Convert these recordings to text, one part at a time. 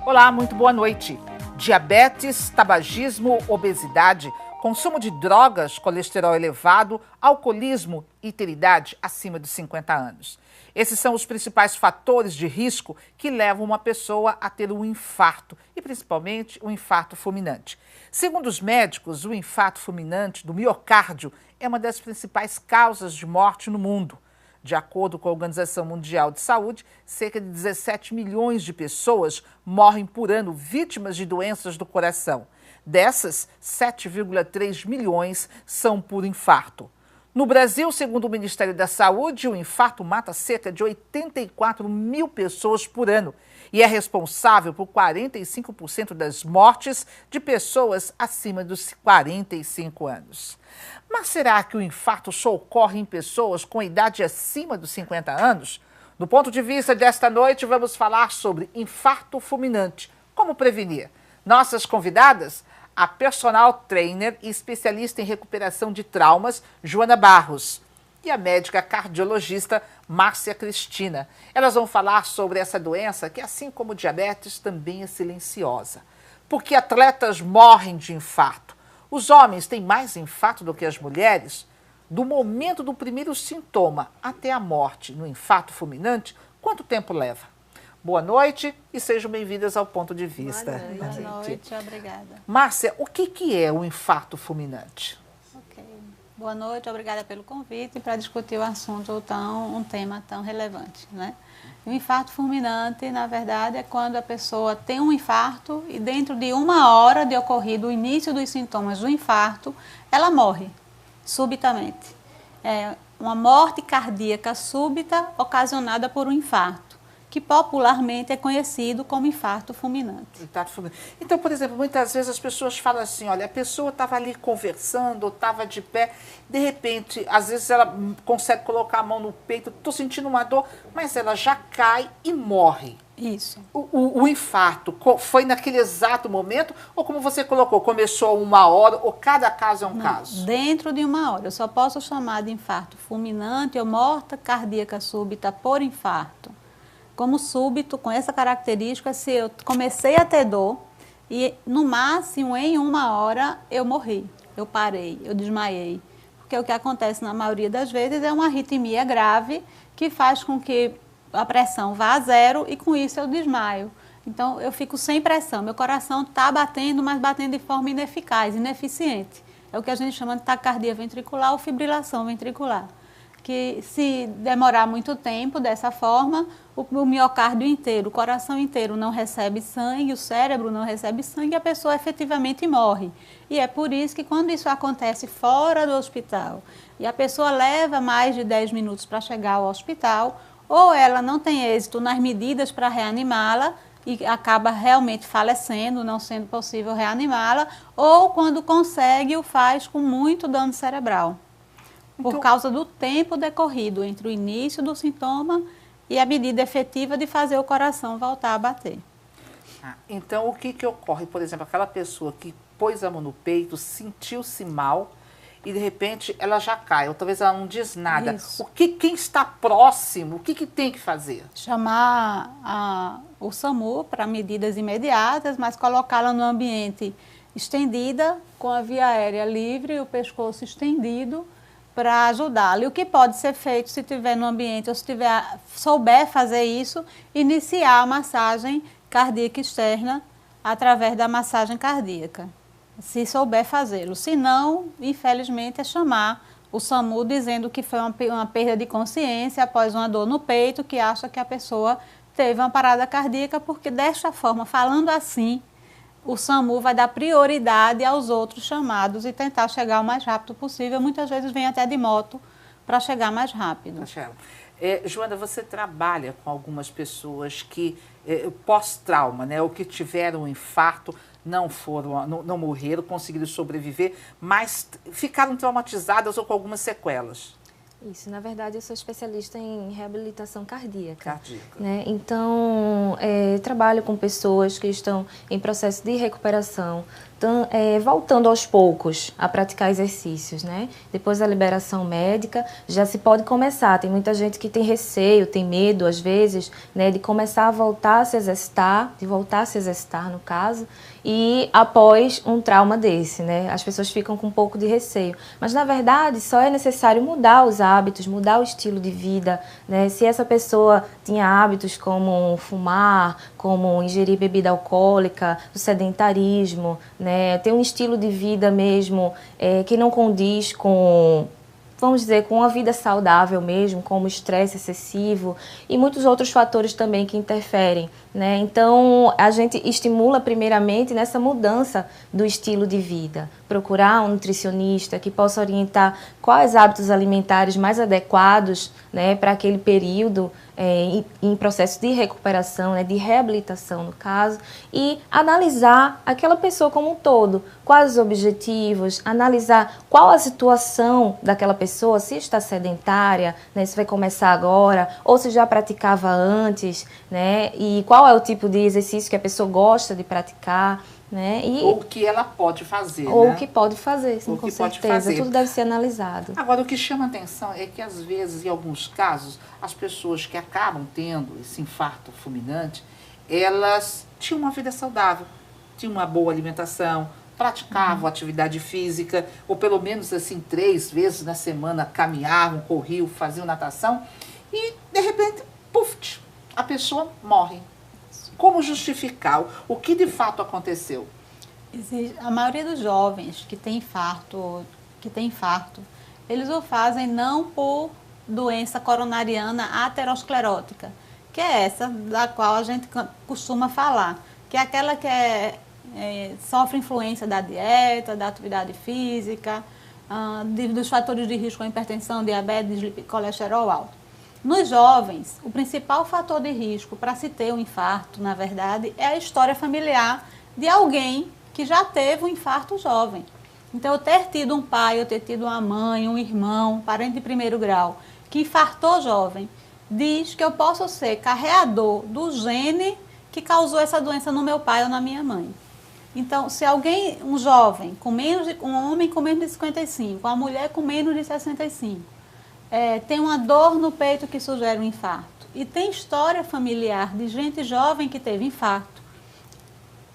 Olá, muito boa noite. Diabetes, tabagismo, obesidade, consumo de drogas, colesterol elevado, alcoolismo e ter idade acima dos 50 anos. Esses são os principais fatores de risco que levam uma pessoa a ter um infarto e principalmente um infarto fulminante. Segundo os médicos, o infarto fulminante do miocárdio é uma das principais causas de morte no mundo. De acordo com a Organização Mundial de Saúde, cerca de 17 milhões de pessoas morrem por ano vítimas de doenças do coração. Dessas, 7,3 milhões são por infarto. No Brasil, segundo o Ministério da Saúde, o infarto mata cerca de 84 mil pessoas por ano e é responsável por 45% das mortes de pessoas acima dos 45 anos. Mas será que o infarto só ocorre em pessoas com idade acima dos 50 anos? Do ponto de vista desta noite, vamos falar sobre infarto fulminante. Como prevenir? Nossas convidadas, a personal trainer e especialista em recuperação de traumas, Joana Barros, e a médica cardiologista, Márcia Cristina. Elas vão falar sobre essa doença que, assim como o diabetes, também é silenciosa. Por que atletas morrem de infarto? Os homens têm mais infarto do que as mulheres? Do momento do primeiro sintoma até a morte no infarto fulminante, quanto tempo leva? Boa noite e sejam bem-vindas ao Ponto de Vista. Boa noite, obrigada. Márcia, o que é o infarto fulminante? Ok. Boa noite, obrigada pelo convite para discutir o assunto um tema tão relevante, né? O infarto fulminante, na verdade, é quando a pessoa tem um infarto e dentro de 1 hora de ocorrido o início dos sintomas do infarto, ela morre subitamente. É uma morte cardíaca súbita ocasionada por um infarto, que popularmente é conhecido como infarto fulminante. Então, por exemplo, muitas vezes as pessoas falam assim, olha, a pessoa estava ali conversando, ou estava de pé, de repente, às vezes ela consegue colocar a mão no peito, estou sentindo uma dor, mas ela já cai e morre. Isso. O infarto foi naquele exato momento, ou como você colocou, começou 1 hora, ou cada caso é um caso? Dentro de 1 hora. Eu só posso chamar de infarto fulminante ou morte cardíaca súbita por infarto. Como súbito, com essa característica, se eu comecei a ter dor e no máximo em 1 hora eu morri, eu parei, eu desmaiei. Porque o que acontece na maioria das vezes é uma arritmia grave que faz com que a pressão vá a zero e com isso eu desmaio. Então eu fico sem pressão, meu coração está batendo, mas batendo de forma ineficaz, ineficiente. É o que a gente chama de taquicardia ventricular ou fibrilação ventricular. Que se demorar muito tempo dessa forma, o miocárdio inteiro, o coração inteiro não recebe sangue, o cérebro não recebe sangue e a pessoa efetivamente morre. E é por isso que quando isso acontece fora do hospital e a pessoa leva mais de 10 minutos para chegar ao hospital, ou ela não tem êxito nas medidas para reanimá-la e acaba realmente falecendo, não sendo possível reanimá-la, ou quando consegue, o faz com muito dano cerebral. Por causa do tempo decorrido entre o início do sintoma e a medida efetiva de fazer o coração voltar a bater. Então, o que ocorre? Por exemplo, aquela pessoa que pôs a mão no peito, sentiu-se mal e, de repente, ela já cai, ou talvez ela não diz nada. Isso. Quem está próximo, o que tem que fazer? Chamar o SAMU para medidas imediatas, mas colocá-la no ambiente estendida, com a via aérea livre, o pescoço estendido, para ajudá-lo. E o que pode ser feito se estiver no ambiente ou se souber fazer isso, iniciar a massagem cardíaca externa através da massagem cardíaca, se souber fazê-lo. Se não, infelizmente, é chamar o SAMU dizendo que foi uma perda de consciência após uma dor no peito, que acha que a pessoa teve uma parada cardíaca, porque desta forma, falando assim, o SAMU vai dar prioridade aos outros chamados e tentar chegar o mais rápido possível. Muitas vezes vem até de moto para chegar mais rápido. Joana, você trabalha com algumas pessoas que pós-trauma, né, ou que tiveram um infarto, não morreram, conseguiram sobreviver, mas ficaram traumatizadas ou com algumas sequelas. Isso, na verdade eu sou especialista em reabilitação cardíaca. Né? Então, trabalho com pessoas que estão em processo de recuperação voltando aos poucos a praticar exercícios, né? Depois da liberação médica, já se pode começar. Tem muita gente que tem receio, tem medo, às vezes, né, de começar a voltar a se exercitar, no caso, e após um trauma desse, né? As pessoas ficam com um pouco de receio. Mas, na verdade, só é necessário mudar os hábitos, mudar o estilo de vida, né? Se essa pessoa tinha hábitos como fumar, como ingerir bebida alcoólica, o sedentarismo, né? Ter um estilo de vida mesmo que não condiz com, vamos dizer, com uma vida saudável mesmo, como o estresse excessivo e muitos outros fatores também que interferem, né? Então, a gente estimula primeiramente nessa mudança do estilo de vida. Procurar um nutricionista que possa orientar quais hábitos alimentares mais adequados, né, para aquele período em processo de recuperação, né, de reabilitação no caso, e analisar aquela pessoa como um todo, quais os objetivos, analisar qual a situação daquela pessoa, se está sedentária, né, se vai começar agora, ou se já praticava antes, né, e qual é o tipo de exercício que a pessoa gosta de praticar, né? Ou o que ela pode fazer, ou né? o que pode fazer, sim, com certeza. Tudo deve ser analisado. Agora, o que chama a atenção é que, às vezes, em alguns casos, as pessoas que acabam tendo esse infarto fulminante, elas tinham uma vida saudável, tinham uma boa alimentação, praticavam atividade física, ou pelo menos, assim, 3 vezes na semana caminhavam, corriam, faziam natação, e, de repente, puf, a pessoa morre. Como justificar? O que de fato aconteceu? A maioria dos jovens que tem infarto, eles o fazem não por doença coronariana aterosclerótica, que é essa da qual a gente costuma falar, que é aquela que sofre influência da dieta, da atividade física, dos fatores de risco como hipertensão, diabetes, colesterol alto. Nos jovens, o principal fator de risco para se ter um infarto, na verdade, é a história familiar de alguém que já teve um infarto jovem. Então, eu ter tido um pai, eu ter tido uma mãe, um irmão, um parente de primeiro grau, que infartou jovem, diz que eu posso ser carreador do gene que causou essa doença no meu pai ou na minha mãe. Então, se alguém, um jovem, um homem com menos de 55, uma mulher com menos de 65, tem uma dor no peito que sugere um infarto e tem história familiar de gente jovem que teve infarto,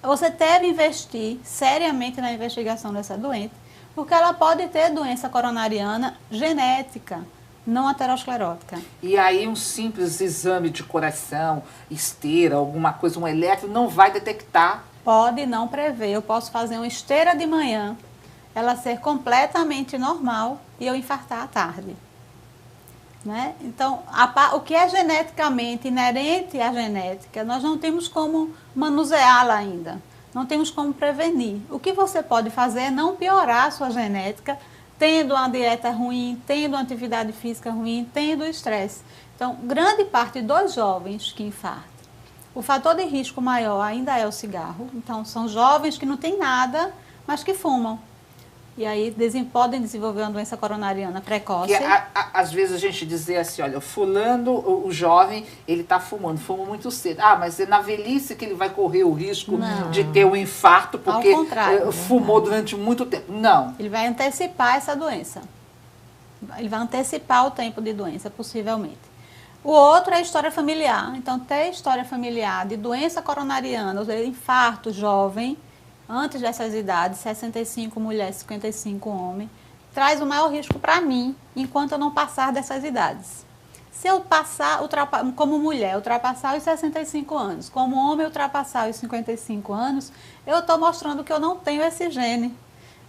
você deve investir seriamente na investigação dessa doente, porque ela pode ter doença coronariana genética, não aterosclerótica. E aí um simples exame de coração, esteira, alguma coisa, um eletro, não vai detectar? Pode não prever. Eu posso fazer uma esteira de manhã, ela ser completamente normal e eu infartar à tarde. Né? Então, o que é geneticamente inerente à genética, nós não temos como manuseá-la ainda, não temos como prevenir. O que você pode fazer é não piorar a sua genética, tendo uma dieta ruim, tendo uma atividade física ruim, tendo estresse. Então, grande parte dos jovens que infartam, o fator de risco maior ainda é o cigarro. Então, são jovens que não têm nada, mas que fumam. E aí podem desenvolver uma doença coronariana precoce. Que às vezes a gente dizer assim, olha, fulano, o jovem, ele está fuma muito cedo. Ah, mas é na velhice que ele vai correr o risco de ter um infarto, porque fumou durante muito tempo. Não. Ele vai antecipar essa doença. Ele vai antecipar o tempo de doença, possivelmente. O outro é a história familiar. Então, ter história familiar de doença coronariana, ou seja, infarto jovem, antes dessas idades, 65 mulheres, 55 homens, traz o maior risco para mim, enquanto eu não passar dessas idades. Se eu passar, como mulher, ultrapassar os 65 anos, como homem, ultrapassar os 55 anos, eu estou mostrando que eu não tenho esse gene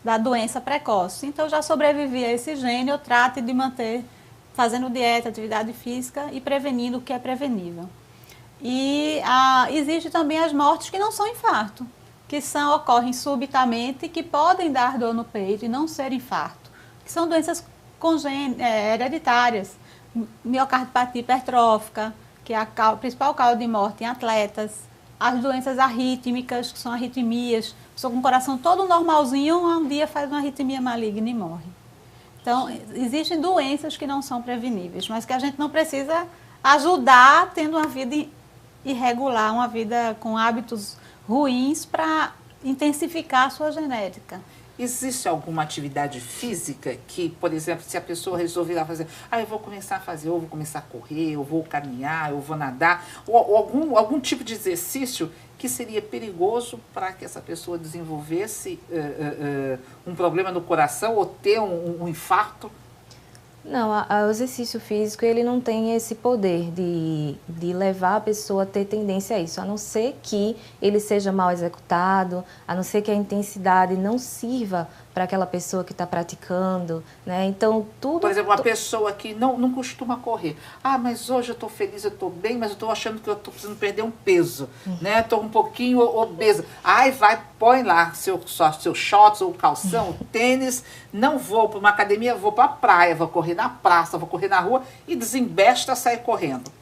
da doença precoce. Então, eu já sobrevivi a esse gene, eu trato de manter, fazendo dieta, atividade física e prevenindo o que é prevenível. E existe também as mortes que não são infarto, que ocorrem subitamente, que podem dar dor no peito e não ser infarto, que são doenças hereditárias, miocardiopatia hipertrófica, que é a principal causa de morte em atletas, as doenças arrítmicas, que são arritmias, pessoa com o coração todo normalzinho, um dia faz uma arritmia maligna e morre. Então, existem doenças que não são preveníveis, mas que a gente não precisa ajudar tendo uma vida irregular, uma vida com hábitos ruins para intensificar a sua genética. Existe alguma atividade física que, por exemplo, se a pessoa resolver lá fazer, eu vou começar a fazer, eu vou começar a correr, eu vou caminhar, eu vou nadar, ou algum tipo de exercício que seria perigoso para que essa pessoa desenvolvesse um problema no coração ou ter um infarto? Não, o exercício físico ele não tem esse poder de levar a pessoa a ter tendência a isso, a não ser que ele seja mal executado, a não ser que a intensidade não sirva para aquela pessoa que está praticando, né? Então, tudo... Por exemplo, uma pessoa que não costuma correr. Mas hoje eu estou feliz, eu estou bem, mas eu estou achando que eu estou precisando perder um peso, né? Estou um pouquinho obesa. Põe lá seu shorts ou calção, tênis, não vou para uma academia, vou para a praia, vou correr na praça, vou correr na rua e desembesta sair correndo.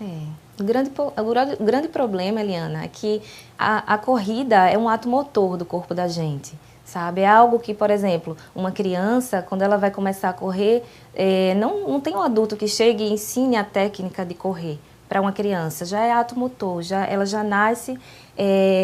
O grande problema, Eliana, é que a corrida é um ato motor do corpo da gente. Sabe? É algo que, por exemplo, uma criança, quando ela vai começar a correr, não tem um adulto que chegue e ensine a técnica de correr para uma criança. Já é ato motor, ela já nasce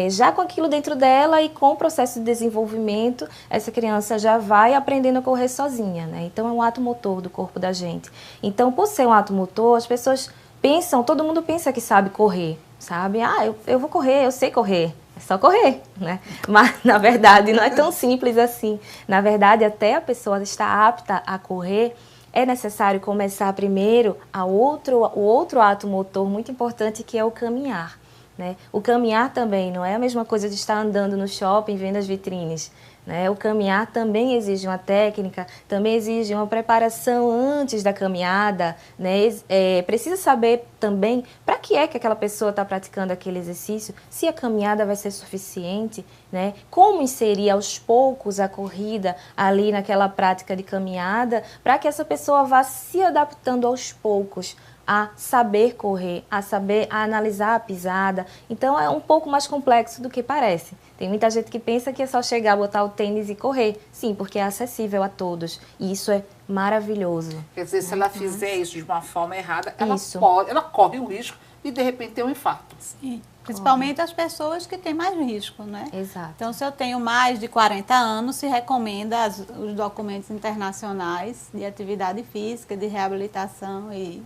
já com aquilo dentro dela e com o processo de desenvolvimento, essa criança já vai aprendendo a correr sozinha, né? Então, é um ato motor do corpo da gente. Então, por ser um ato motor, as pessoas pensam, todo mundo pensa que sabe correr, sabe? Eu vou correr, eu sei correr. É só correr, né? Mas, na verdade, não é tão simples assim. Na verdade, até a pessoa estar apta a correr, é necessário começar primeiro o outro ato motor muito importante, que é o caminhar, né? O caminhar também não é a mesma coisa de estar andando no shopping, vendo as vitrines, né? O caminhar também exige uma técnica, também exige uma preparação antes da caminhada, né? Precisa saber também para que aquela pessoa está praticando aquele exercício, se a caminhada vai ser suficiente, né? Como inserir aos poucos a corrida ali naquela prática de caminhada, para que essa pessoa vá se adaptando aos poucos a saber correr, a analisar a pisada. Então, é um pouco mais complexo do que parece. Tem muita gente que pensa que é só chegar, botar o tênis e correr. Sim, porque é acessível a todos. E isso é maravilhoso. Quer dizer, se ela fizer isso de uma forma errada, ela corre o risco de repente, ter um infarto. Sim. Principalmente as pessoas que têm mais risco, né? Exato. Então, se eu tenho mais de 40 anos, se recomenda os documentos internacionais de atividade física, de reabilitação e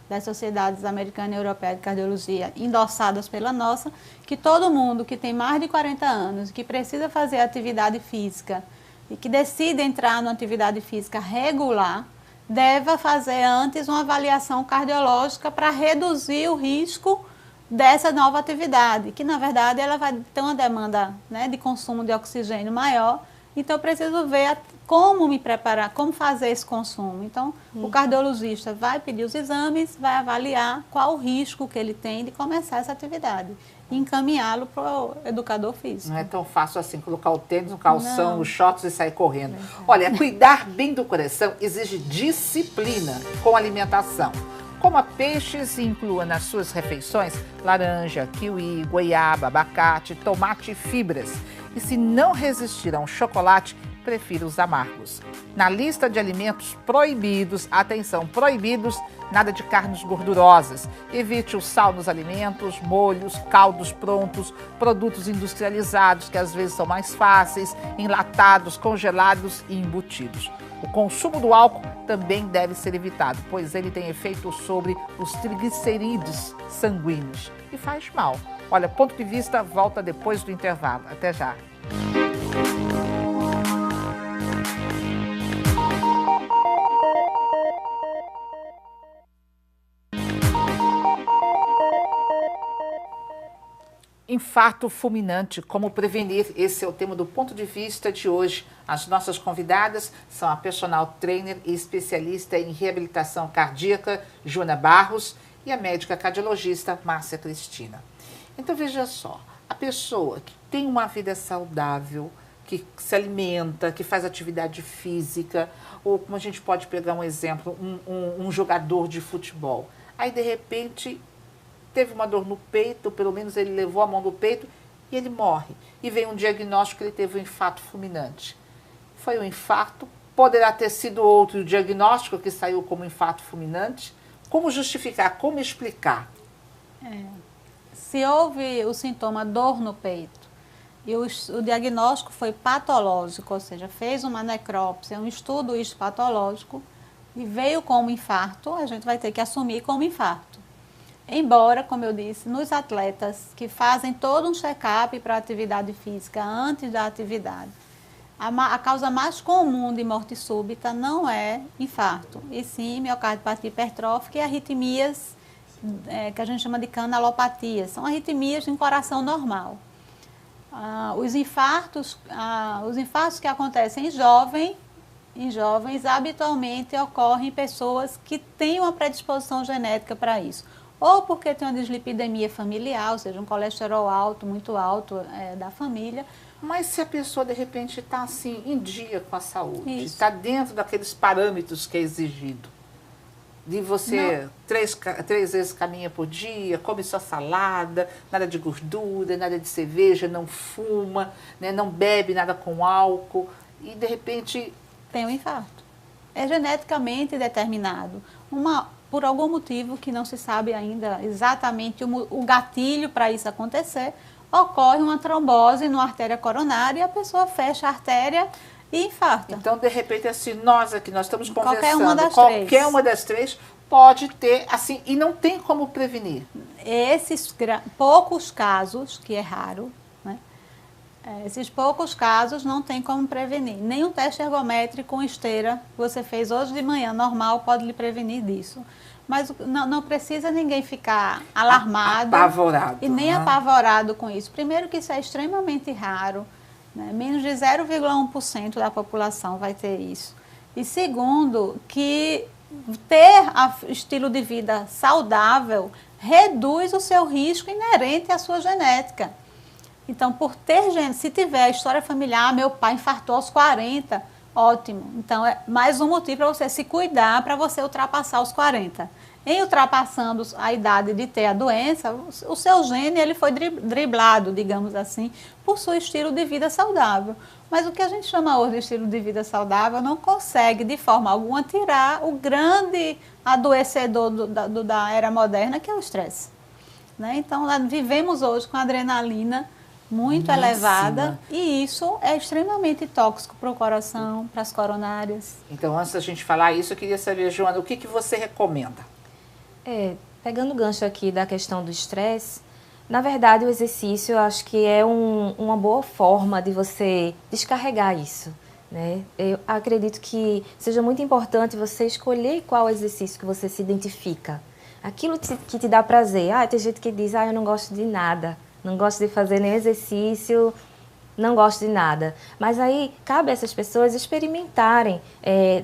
das sociedades americana e europeia de cardiologia, endossadas pela nossa, que todo mundo que tem mais de 40 anos, que precisa fazer atividade física e que decide entrar numa atividade física regular, deve fazer antes uma avaliação cardiológica para reduzir o risco dessa nova atividade, que na verdade ela vai ter uma demanda, né, de consumo de oxigênio maior. Então, eu preciso ver como me preparar, como fazer esse consumo. Então, o cardiologista vai pedir os exames, vai avaliar qual o risco que ele tem de começar essa atividade e encaminhá-lo para o educador físico. Não é tão fácil assim, colocar o tênis, o calção, os shorts e sair correndo. Olha, cuidar bem do coração exige disciplina com alimentação. Coma peixes e inclua nas suas refeições laranja, kiwi, goiaba, abacate, tomate e fibras. E se não resistir a um chocolate, prefira os amargos. Na lista de alimentos proibidos, atenção, proibidos, nada de carnes gordurosas. Evite o sal nos alimentos, molhos, caldos prontos, produtos industrializados, que às vezes são mais fáceis, enlatados, congelados e embutidos. O consumo do álcool também deve ser evitado, pois ele tem efeito sobre os triglicerídeos sanguíneos e faz mal. Olha, Ponto de Vista volta depois do intervalo. Até já. Infarto fulminante, como prevenir? Esse é o tema do Ponto de Vista de hoje. As nossas convidadas são a personal trainer e especialista em reabilitação cardíaca, Joana Barros, e a médica cardiologista, Márcia Cristina. Então, veja só, a pessoa que tem uma vida saudável, que se alimenta, que faz atividade física, ou como a gente pode pegar um exemplo, um jogador de futebol, aí de repente teve uma dor no peito, pelo menos ele levou a mão no peito e ele morre. E vem um diagnóstico que ele teve um infarto fulminante. Foi um infarto, poderá ter sido outro diagnóstico que saiu como infarto fulminante. Como justificar, como explicar? Se houve o sintoma dor no peito e o diagnóstico foi patológico, ou seja, fez uma necrópsia, um estudo histopatológico e veio como infarto, a gente vai ter que assumir como infarto. Embora, como eu disse, nos atletas que fazem todo um check-up para a atividade física antes da atividade, a causa mais comum de morte súbita não é infarto, e sim miocardiopatia hipertrófica e arritmias, que a gente chama de canalopatias, são arritmias em coração normal. Os infartos que acontecem em jovens habitualmente ocorrem em pessoas que têm uma predisposição genética para isso. Ou porque tem uma dislipidemia familiar, ou seja, um colesterol alto, muito alto da família. Mas se a pessoa, de repente, está assim, em dia com a saúde, Isso. está dentro daqueles parâmetros que é exigido, de você três vezes caminha por dia, come só salada, nada de gordura, nada de cerveja, não fuma, né, não bebe nada com álcool, e de repente... Tem um infarto. É geneticamente determinado. Por algum motivo que não se sabe ainda exatamente o gatilho para isso acontecer, ocorre uma trombose na artéria coronária e a pessoa fecha a artéria e infarta. Então, de repente, assim, nós estamos conversando, Qualquer uma das três pode ter, assim, e não tem como prevenir. Esses poucos casos, que é raro, né? Esses poucos casos não tem como prevenir. Nem um teste ergométrico com esteira que você fez hoje de manhã, normal, pode lhe prevenir disso. Mas não precisa ninguém ficar alarmado apavorado, e nem apavorado com isso. Primeiro que isso é extremamente raro, né? Menos de 0,1% da população vai ter isso. E segundo, que ter estilo de vida saudável reduz o seu risco inerente à sua genética. Então, se tiver a história familiar, meu pai infartou aos 40, ótimo. Então, é mais um motivo para você se cuidar, para você ultrapassar os 40. Em ultrapassando a idade de ter a doença, o seu gene ele foi driblado, digamos assim, por seu estilo de vida saudável. Mas o que a gente chama hoje de estilo de vida saudável não consegue, de forma alguma, tirar o grande adoecedor da era moderna, que é o estresse. Né? Então, vivemos hoje com adrenalina muito elevada e isso é extremamente tóxico para o coração, para as coronárias. Então, antes da gente falar isso, eu queria saber, Joana, o que você recomenda? Pegando o gancho aqui da questão do estresse, na verdade o exercício eu acho que é uma boa forma de você descarregar isso, né? Eu acredito que seja muito importante você escolher qual exercício que você se identifica. Aquilo que te dá prazer. Tem gente que diz, eu não gosto de nada. Não gosto de fazer nem exercício, não gosto de nada. Mas aí cabe a essas pessoas experimentarem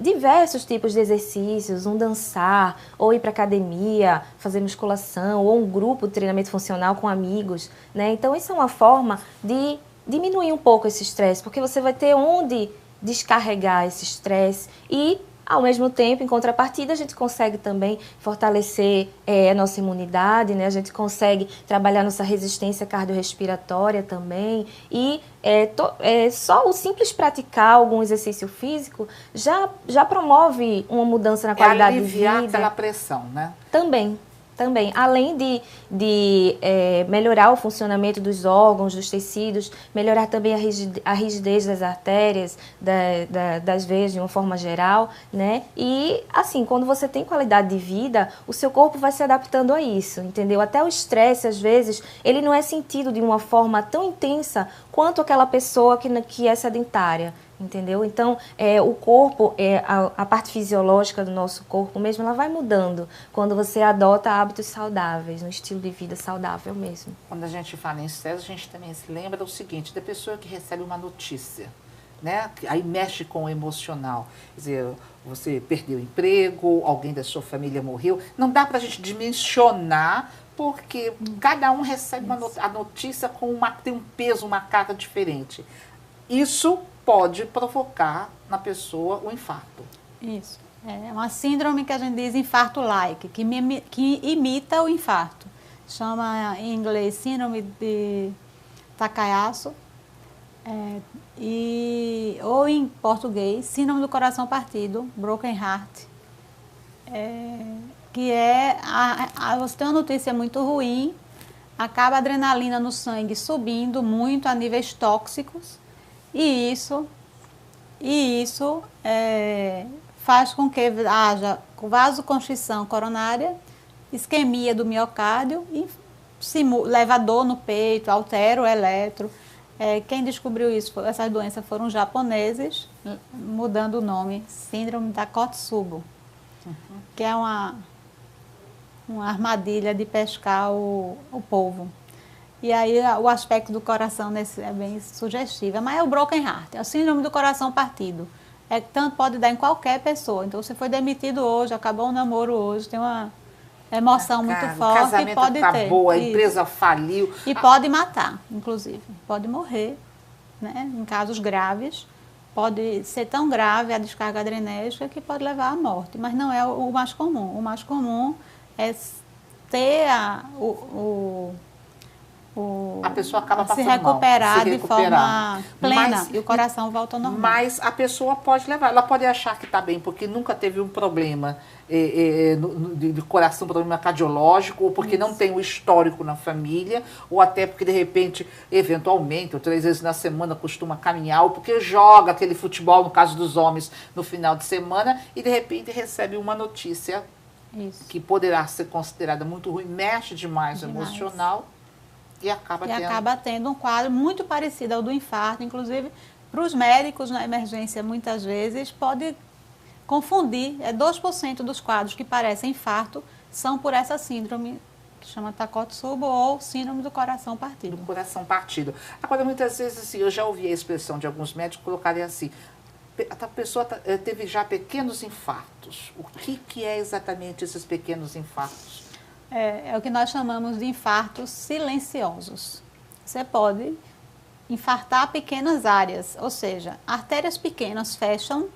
diversos tipos de exercícios, dançar, ou ir para academia, fazer musculação, ou um grupo de treinamento funcional com amigos, né? Então isso é uma forma de diminuir um pouco esse estresse, porque você vai ter onde descarregar esse estresse e ao mesmo tempo, em contrapartida, a gente consegue também fortalecer a nossa imunidade, né? A gente consegue trabalhar nossa resistência cardiorrespiratória também. E só o simples praticar algum exercício físico já promove uma mudança na qualidade de vida. Aliviar aquela pressão, né? Também, além de melhorar o funcionamento dos órgãos, dos tecidos, melhorar também a rigidez das artérias, das veias de uma forma geral, né? E, assim, quando você tem qualidade de vida, o seu corpo vai se adaptando a isso, entendeu? Até o estresse, às vezes, ele não é sentido de uma forma tão intensa quanto aquela pessoa que é sedentária. Entendeu? Então, o corpo, a parte fisiológica do nosso corpo mesmo, ela vai mudando quando você adota hábitos saudáveis, um estilo de vida saudável mesmo. Quando a gente fala em estresse, a gente também se lembra do seguinte, da pessoa que recebe uma notícia, né? Aí mexe com o emocional. Quer dizer, você perdeu o emprego, alguém da sua família morreu. Não dá para a gente dimensionar, porque cada um recebe a notícia tem um peso, uma carga diferente. Isso pode provocar na pessoa o infarto. Isso. É uma síndrome que a gente diz infarto-like, que imita o infarto. Chama em inglês síndrome de Takayasu, ou em português, síndrome do coração partido, broken heart. Que você tem uma notícia muito ruim, acaba a adrenalina no sangue subindo muito a níveis tóxicos e isso faz com que haja vasoconstrição coronária, isquemia do miocárdio e leva dor no peito, altera o eletro. Quem descobriu isso, essas doenças foram japoneses, mudando o nome, síndrome da Kotsubo, que é uma armadilha de pescar o polvo. E aí o aspecto do coração nesse é bem sugestivo. Mas é o broken heart, é o síndrome do coração partido. Tanto pode dar em qualquer pessoa. Então, você foi demitido hoje, acabou um namoro hoje, tem uma emoção muito forte. O casamento pode tá ter. boa, a empresa faliu. E pode matar, inclusive. Pode morrer, né? Em casos graves. Pode ser tão grave a descarga adrenérgica que pode levar à morte. Mas não é o mais comum. O mais comum é ter a pessoa acaba se passando recuperar, mal, de forma plena e o coração volta ao normal. Mas a pessoa pode levar, ela pode achar que está bem, porque nunca teve um problema de coração, problema cardiológico, ou porque não tem o histórico na família, ou até porque de repente, eventualmente, ou 3 vezes na semana costuma caminhar, ou porque joga aquele futebol, no caso dos homens, no final de semana, e de repente recebe uma notícia que poderá ser considerada muito ruim, mexe demais o emocional. E acaba tendo um quadro muito parecido ao do infarto. Inclusive, para os médicos na emergência, muitas vezes, pode confundir. 2% dos quadros que parecem infarto são por essa síndrome, que chama Takotsubo, ou síndrome do coração partido. Do coração partido. Agora, muitas vezes, assim, eu já ouvi a expressão de alguns médicos colocarem assim, a pessoa teve já pequenos infartos. O que é exatamente esses pequenos infartos? É o que nós chamamos de infartos silenciosos. Você pode infartar pequenas áreas, ou seja, artérias pequenas fecham,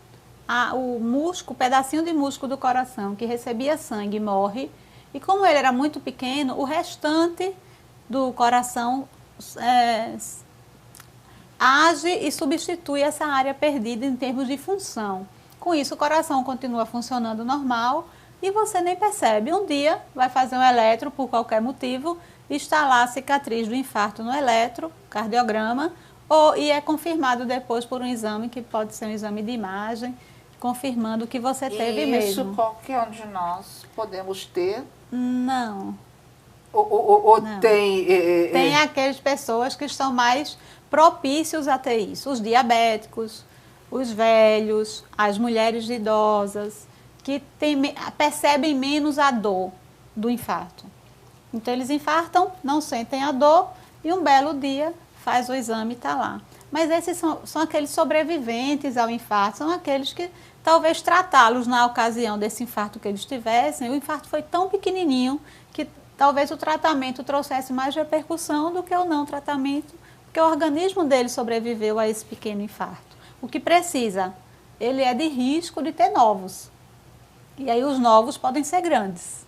o pedacinho de músculo do coração que recebia sangue morre, e como ele era muito pequeno, o restante do coração age e substitui essa área perdida em termos de função. Com isso, o coração continua funcionando normal, e você nem percebe. Um dia vai fazer um eletro por qualquer motivo, está lá a cicatriz do infarto no eletrocardiograma, e é confirmado depois por um exame, que pode ser um exame de imagem, confirmando que você teve mesmo. Isso qualquer um de nós podemos ter? Não. Ou Não. Tem aquelas pessoas que estão mais propícios a ter isso. Os diabéticos, os velhos, as mulheres idosas, que percebem menos a dor do infarto. Então, eles infartam, não sentem a dor, e um belo dia faz o exame e está lá. Mas esses são aqueles sobreviventes ao infarto, são aqueles que talvez tratá-los na ocasião desse infarto que eles tivessem, o infarto foi tão pequenininho que talvez o tratamento trouxesse mais repercussão do que o não tratamento, porque o organismo dele sobreviveu a esse pequeno infarto. O que precisa? Ele é de risco de ter novos. E aí os novos podem ser grandes.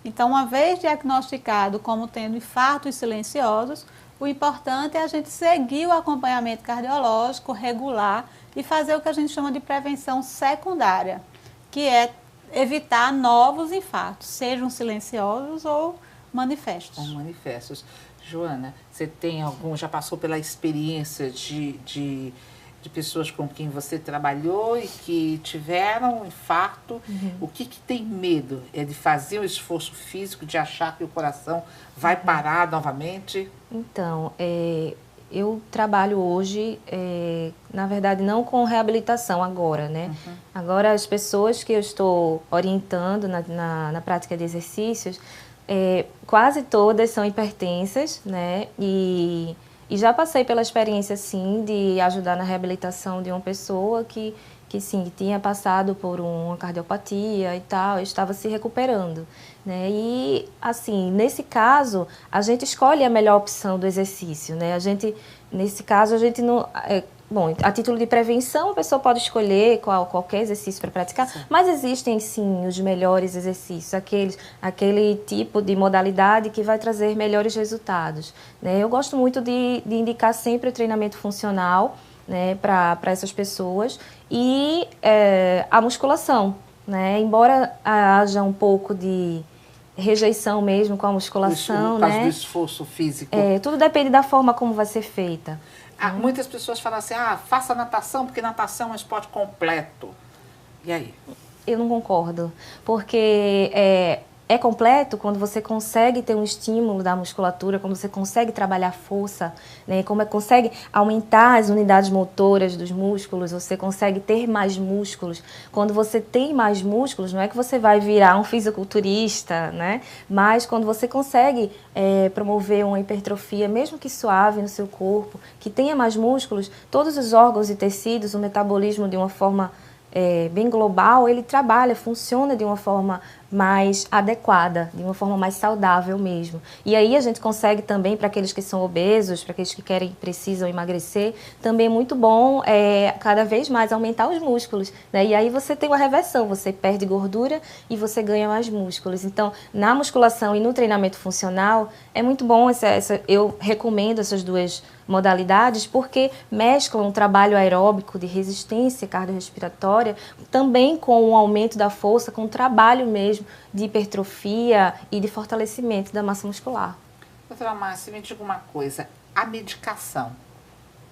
Então, uma vez diagnosticado como tendo infartos silenciosos, o importante é a gente seguir o acompanhamento cardiológico regular e fazer o que a gente chama de prevenção secundária, que é evitar novos infartos, sejam silenciosos ou manifestos. Joana, você tem já passou pela experiência de pessoas com quem você trabalhou e que tiveram um infarto? O que tem medo? É de fazer um esforço físico, de achar que o coração vai parar novamente? Então, eu trabalho hoje, na verdade, não com reabilitação agora, né? Agora, as pessoas que eu estou orientando na prática de exercícios, quase todas são hipertensas, né? E já passei pela experiência, sim, de ajudar na reabilitação de uma pessoa que sim, tinha passado por uma cardiopatia e tal, estava se recuperando, né? E, assim, nesse caso, a gente escolhe a melhor opção do exercício, né? Nesse caso, a gente não... Bom, a título de prevenção, a pessoa pode escolher qualquer exercício para praticar, sim, mas existem, sim, os melhores exercícios, aquele tipo de modalidade que vai trazer melhores resultados, né? Eu gosto muito de indicar sempre o treinamento funcional, né, para essas pessoas, e a musculação, né? Embora haja um pouco de rejeição mesmo com a musculação, Por causa né? do esforço físico. Tudo depende da forma como vai ser feita. Muitas pessoas falam assim, faça natação, porque natação é um esporte completo. E aí? Eu não concordo, porque é completo quando você consegue ter um estímulo da musculatura, quando você consegue trabalhar força, né? Como consegue aumentar as unidades motoras dos músculos, você consegue ter mais músculos. Quando você tem mais músculos, não é que você vai virar um fisiculturista, né? Mas quando você consegue promover uma hipertrofia, mesmo que suave no seu corpo, que tenha mais músculos, todos os órgãos e tecidos, o metabolismo de uma forma bem global, ele trabalha, funciona de uma forma mais adequada, de uma forma mais saudável mesmo. E aí a gente consegue também, para aqueles que são obesos, para aqueles que precisam emagrecer, também é muito bom cada vez mais aumentar os músculos, né? E aí você tem uma reversão, você perde gordura e você ganha mais músculos. Então, na musculação e no treinamento funcional, é muito bom, eu recomendo essas duas modalidades, porque mesclam um trabalho aeróbico de resistência cardiorrespiratória também com o aumento da força, com o trabalho mesmo de hipertrofia e de fortalecimento da massa muscular. Doutora Márcia, me diga uma coisa, a medicação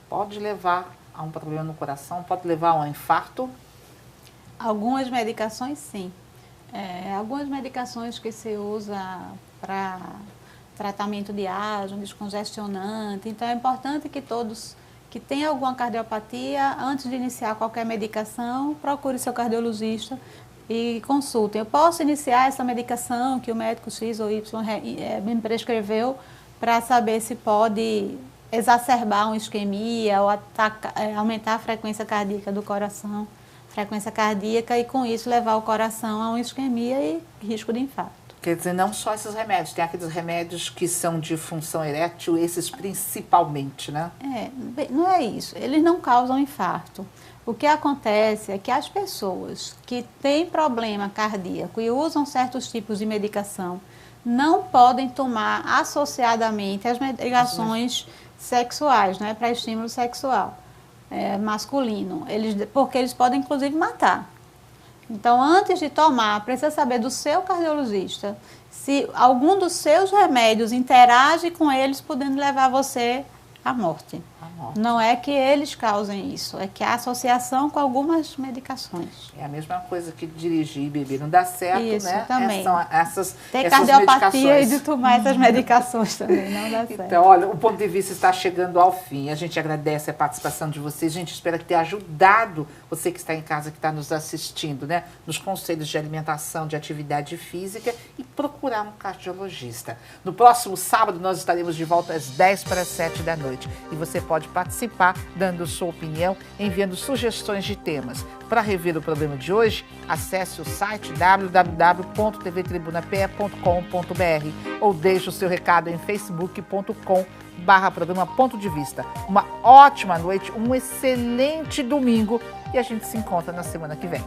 pode levar a um problema no coração, pode levar a um infarto? Algumas medicações, sim. Algumas medicações que se usa para tratamento de asma, descongestionante. Então, é importante que todos que tenham alguma cardiopatia, antes de iniciar qualquer medicação, procure seu cardiologista e consultem. Eu posso iniciar essa medicação que o médico X ou Y me prescreveu para saber se pode exacerbar uma isquemia ou aumentar a frequência cardíaca do coração, frequência cardíaca, e com isso levar o coração a uma isquemia e risco de infarto. Quer dizer, não só esses remédios, tem aqueles remédios que são de função erétil, esses principalmente, né? Não é isso, eles não causam infarto. O que acontece é que as pessoas que têm problema cardíaco e usam certos tipos de medicação não podem tomar associadamente as medicações sexuais, né, para estímulo sexual masculino, porque eles podem inclusive matar. Então, antes de tomar, precisa saber do seu cardiologista se algum dos seus remédios interage com eles, podendo levar você à morte. Não é que eles causem isso, é que a associação com algumas medicações. É a mesma coisa que dirigir e beber não dá certo, isso, né? Também. Tem cardiopatia e de tomar essas medicações também, não dá certo. Então, olha, o ponto de vista está chegando ao fim. A gente agradece a participação de vocês. A gente espera que tenha ajudado você que está em casa, que está nos assistindo, né? Nos conselhos de alimentação, de atividade física, e procurar um cardiologista. No próximo sábado, nós estaremos de volta às 10:50 da noite. E você pode participar dando sua opinião, enviando sugestões de temas. Para rever o programa de hoje, acesse o site www.tvtribunape.com.br ou deixe o seu recado em facebook.com/programa Ponto de Vista. Uma ótima noite, um excelente domingo e a gente se encontra na semana que vem.